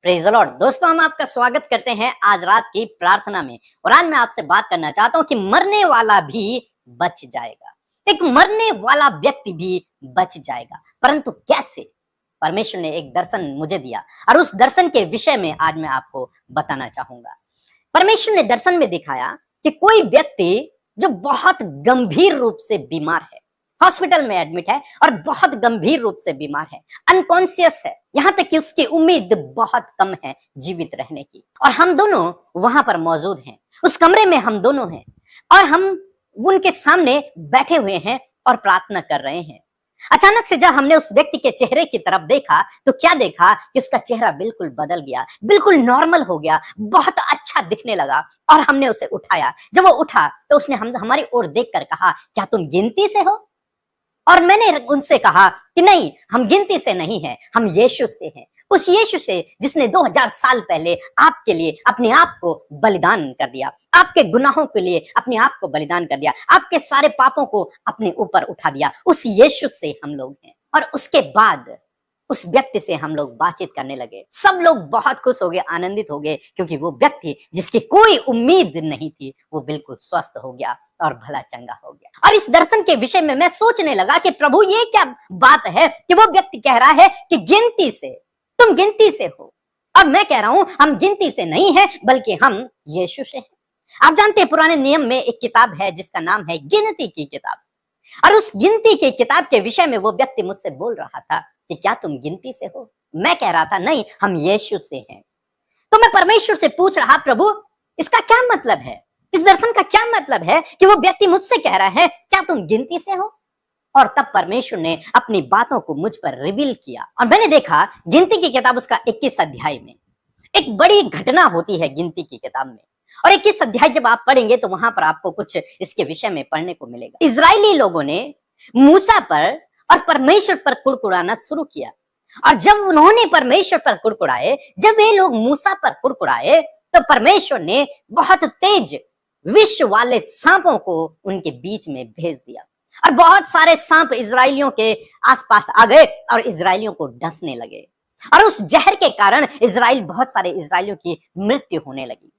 Praise the Lord. दोस्तों, हम आपका स्वागत करते हैं आज रात की प्रार्थना में। और आज मैं आपसे बात करना चाहता हूं कि मरने वाला भी बच जाएगा। एक मरने वाला व्यक्ति भी बच जाएगा, परंतु कैसे? परमेश्वर ने एक दर्शन मुझे दिया और उस दर्शन के विषय में आज मैं आपको बताना चाहूंगा। परमेश्वर ने दर्शन में दिखाया कि कोई व्यक्ति जो बहुत गंभीर रूप से बीमार है, हॉस्पिटल में एडमिट है और बहुत गंभीर रूप से बीमार है, अनकॉन्शियस है, यहां तक कि उसकी उम्मीद बहुत कम है जीवित रहने की। और हम दोनों वहां पर मौजूद हैं, उस कमरे में हम दोनों हैं और हम उनके सामने बैठे हुए हैं और प्रार्थना कर रहे हैं। अचानक से जब हमने उस व्यक्ति के चेहरे की तरफ देखा तो क्या देखा कि उसका चेहरा बिल्कुल बदल गया, बिल्कुल नॉर्मल हो गया, बहुत अच्छा दिखने लगा। और हमने उसे उठाया। जब वो उठा तो उसने हमारी ओर देखकर कहा, क्या तुम गिनती से हो? और मैंने उनसे कहा कि नहीं, हम गिनती से नहीं हैं, हम यीशु से हैं, उस यीशु से जिसने 2000 साल पहले आपके लिए अपने आप को बलिदान कर दिया, आपके गुनाहों के लिए अपने आप को बलिदान कर दिया, आपके सारे पापों को अपने ऊपर उठा दिया। उस यीशु से हम लोग हैं। और उसके बाद उस व्यक्ति से हम लोग बातचीत करने लगे। सब लोग बहुत खुश हो गए, आनंदित हो गए, क्योंकि वो व्यक्ति जिसकी कोई उम्मीद नहीं थी वो बिल्कुल स्वस्थ हो गया और भला चंगा हो गया। और इस दर्शन के विषय में मैं सोचने लगा कि प्रभु, ये क्या बात है कि वो व्यक्ति कह रहा है कि गिनती से, तुम गिनती से हो। अब मैं कह रहा हूं हम गिनती से नहीं है, बल्कि हम यीशु से हैं। आप जानते हैं, पुराने नियम में एक किताब है जिसका नाम है गिनती की किताब। और उस गिनती की किताब के विषय में वो व्यक्ति मुझसे बोल रहा था कि क्या तुम गिनती से हो? मैं कह रहा था नहीं, हम यीशु से हैं। तो मैं परमेश्वर से पूछ रहा, प्रभु इसका क्या मतलब है? इस दर्शन का क्या मतलब है कि वो व्यक्ति मुझसे कह रहा है क्या तुम गिनती से हो? और तब परमेश्वर ने अपनी बातों को मुझ पर रिवील किया और मैंने देखा गिनती की किताब उसका 21 अध्याय में एक बड़ी घटना होती है गिनती की किताब में। और 21 अध्याय जब आप पढ़ेंगे तो वहां पर आपको कुछ इसके विषय में पढ़ने को मिलेगा। इजरायली लोगों ने मूसा पर और परमेश्वर पर कुड़कुड़ाना शुरू किया। और जब उन्होंने परमेश्वर पर कुड़कुड़ाए, जब वे लोग मूसा पर कुड़कुड़ाए, तो परमेश्वर ने बहुत तेज विष वाले सांपों को उनके बीच में भेज दिया। और बहुत सारे सांप इजरायलियों के आसपास आ गए और इजरायलियों को डसने लगे। और उस जहर के कारण बहुत सारे इजरायलियों की मृत्यु होने लगी।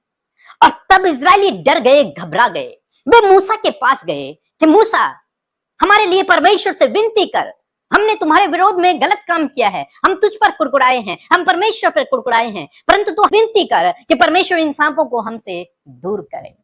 और तब इजरायली डर गए, घबरा गए। वे मूसा के पास गए कि मूसा, हमारे लिए परमेश्वर से विनती कर, हमने तुम्हारे विरोध में गलत काम किया है, हम तुझ पर कुड़कुड़ाए हैं, हम परमेश्वर पर कुड़कुड़ाए हैं, परंतु तू विनती कर कि परमेश्वर इन सांपों को हमसे दूर करे।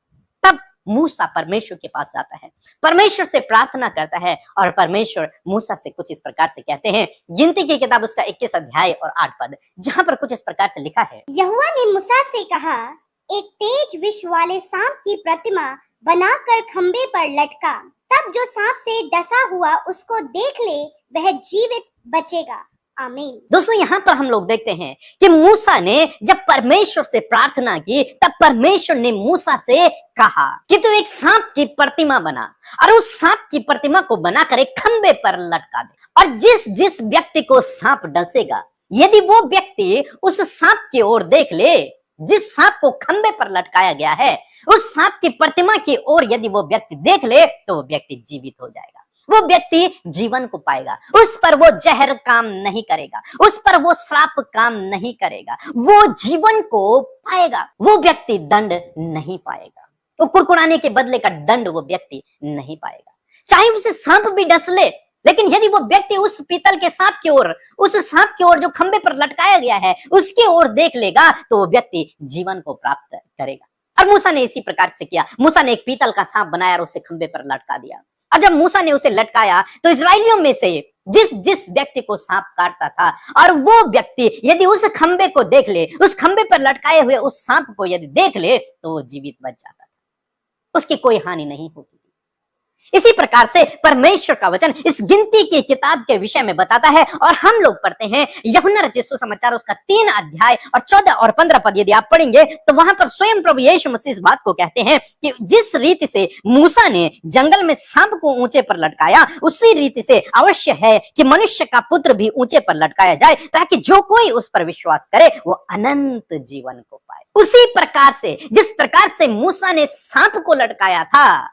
तब मूसा परमेश्वर के पास जाता है, परमेश्वर से प्रार्थना करता है और परमेश्वर मूसा से कुछ इस प्रकार से कहते हैं। गिनती की किताब उसका 21 अध्याय और 8 पद, जहां पर कुछ इस प्रकार से लिखा है, यहोवा ने मूसा से कहा, एक तेज विष वाले सांप की प्रतिमा बनाकर खंबे पर लटका, तब जो सांप से डसा हुआ उसको देख ले वह जीवित बचेगा। आमीन। दोस्तों, यहाँ पर हम लोग देखते हैं कि मूसा ने जब परमेश्वर से प्रार्थना की, तब परमेश्वर ने मूसा से कहा कि तू एक सांप की प्रतिमा बना और उस सांप की प्रतिमा को बनाकर एक खंबे पर लटका दे। और जिस जिस व्यक्ति को सांप डसेगा, यदि वो व्यक्ति उस सांप की ओर देख ले, जिस सांप को खंबे पर लटकाया गया है, उस सांप की प्रतिमा की ओर यदि वो व्यक्ति देख ले, तो वो व्यक्ति जीवित हो जाएगा, वो व्यक्ति जीवन को पाएगा। उस पर वो जहर काम नहीं करेगा, उस पर वो श्राप काम नहीं करेगा, वो जीवन को पाएगा, वो व्यक्ति दंड नहीं पाएगा, वो कुड़कुड़ाने के बदले का दंड वो व्यक्ति नहीं पाएगा। चाहे उसे सांप भी डस ले, लेकिन यदि वो व्यक्ति उस पीतल के सांप की ओर, उस सांप की ओर जो खंबे पर लटकाया गया है, उसकी ओर देख लेगा, तो वो व्यक्ति जीवन को प्राप्त करेगा। और मूसा ने इसी प्रकार से किया। मूसा ने एक पीतल का सांप बनाया और उसे खंबे पर लटका दिया। और जब मूसा ने उसे लटकाया तो इजरायलियों में से जिस जिस व्यक्ति को सांप काटता था, और वो व्यक्ति यदि उस खंबे को देख ले, उस खंबे पर लटकाए हुए उस सांप को यदि देख ले, तो वो जीवित बच जाता था, उसकी कोई हानि नहीं होती। इसी प्रकार से परमेश्वर का वचन इस गिनती की किताब के विषय में बताता है। और हम लोग पढ़ते हैं यूहन्ना रचित सुसमाचार उसका 3 अध्याय और 14 और 15 पद यदि आप पढ़ेंगे तो वहां पर स्वयं प्रभु यीशु मसीह इस बात को कहते हैं कि जिस रीति से मूसा ने जंगल में सांप को ऊंचे पर लटकाया, उसी रीति से अवश्य है कि मनुष्य का पुत्र भी ऊंचे पर लटकाया जाए, ताकि जो कोई उस पर विश्वास करे वो अनंत जीवन को पाए। उसी प्रकार से जिस प्रकार से मूसा ने सांप को लटकाया था,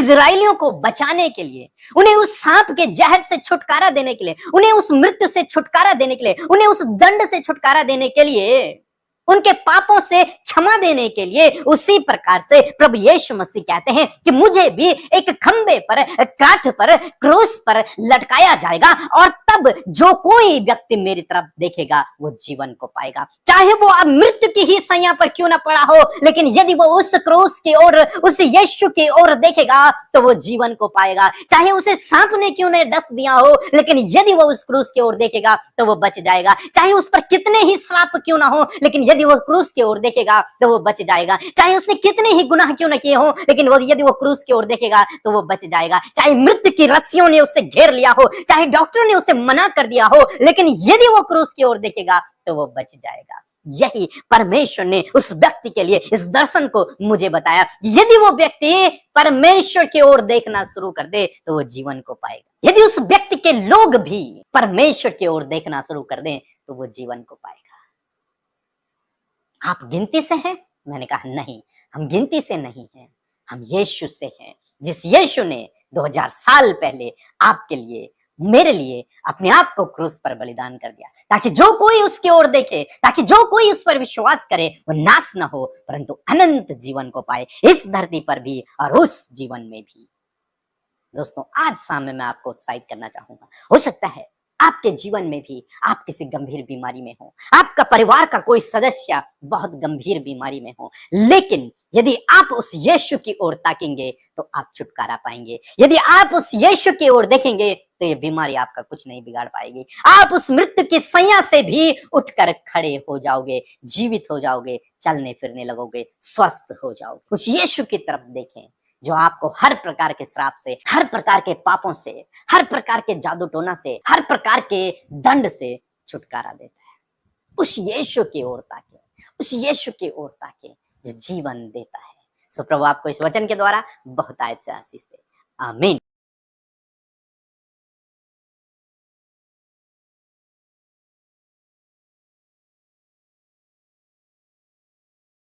इजराइलियों को बचाने के लिए, उन्हें उस सांप के जहर से छुटकारा देने के लिए, उन्हें उस मृत्यु से छुटकारा देने के लिए, उन्हें उस दंड से छुटकारा देने के लिए, उनके पापों से क्षमा देने के लिए, उसी प्रकार से प्रभु यीशु मसीह कहते हैं कि मुझे भी एक खंबे पर, काठ पर, क्रूस पर लटकाया जाएगा और तब जो कोई व्यक्ति मेरी तरफ देखेगा वो जीवन को पाएगा। चाहे वो अब मृत्यु की ही सैया पर क्यों ना पड़ा हो, लेकिन यदि वो उस क्रूस की ओर, उस यीशु की ओर देखेगा तो वो जीवन को पाएगा। चाहे उसे सांप ने क्यों न डस दिया हो, लेकिन यदि वो उस क्रूस की ओर देखेगा तो वो बच जाएगा। चाहे उस पर कितने ही श्राप क्यों ना हो, लेकिन यदि वो क्रूस की ओर देखेगा तो वो बच जाएगा। चाहे उसने कितने ही गुनाह क्यों न किए हो, लेकिन वो यदि वो क्रूस की ओर देखेगा तो वो बच जाएगा। चाहे मृत्यु की रस्सियों ने उसे घेर लिया हो, चाहे डॉक्टर ने उसे मना कर दिया हो, लेकिन यदि वो क्रूस की ओर देखेगा तो वो बच जाएगा। यही परमेश्वर ने उस व्यक्ति के लिए इस दर्शन को मुझे बताया। यदि वो व्यक्ति परमेश्वर की ओर देखना शुरू कर दे तो वो जीवन को पाएगा। यदि उस व्यक्ति के लोग भी परमेश्वर की ओर देखना शुरू कर दें तो वो जीवन को पाएगा। आप गिनती से हैं? मैंने कहा नहीं, हम गिनती से नहीं हैं, हम यीशु से हैं। जिस यीशु ने 2000 साल पहले आपके लिए, मेरे लिए अपने आप को क्रूस पर बलिदान कर दिया, ताकि जो कोई उसकी ओर देखे, ताकि जो कोई उस पर विश्वास करे वो नाश न हो परंतु अनंत जीवन को पाए, इस धरती पर भी और उस जीवन में भी। दोस्तों, आज शाम में मैं आपको उत्साहित करना चाहूंगा। हो सकता है आपके जीवन में भी आप किसी गंभीर बीमारी में हो, आपका परिवार का कोई सदस्य बहुत गंभीर बीमारी में हो, लेकिन यदि आप उस यीशु की ओर ताकेंगे तो आप छुटकारा पाएंगे। यदि आप उस यीशु की ओर देखेंगे तो ये बीमारी आपका कुछ नहीं बिगाड़ पाएगी। आप उस मृत्यु की सैया से भी उठकर खड़े हो जाओगे, जीवित हो जाओगे, चलने फिरने लगोगे, स्वस्थ हो जाओगे। उस यीशु की तरफ देखें जो आपको हर प्रकार के श्राप से, हर प्रकार के पापों से, हर प्रकार के जादू टोना से, हर प्रकार के दंड से छुटकारा देता है। उस यीशु की ओर ताके, उस यीशु की ओर ताके जो जीवन देता है। सो प्रभु आपको इस वचन के द्वारा बहुत आयत से आशीष दे। आमीन।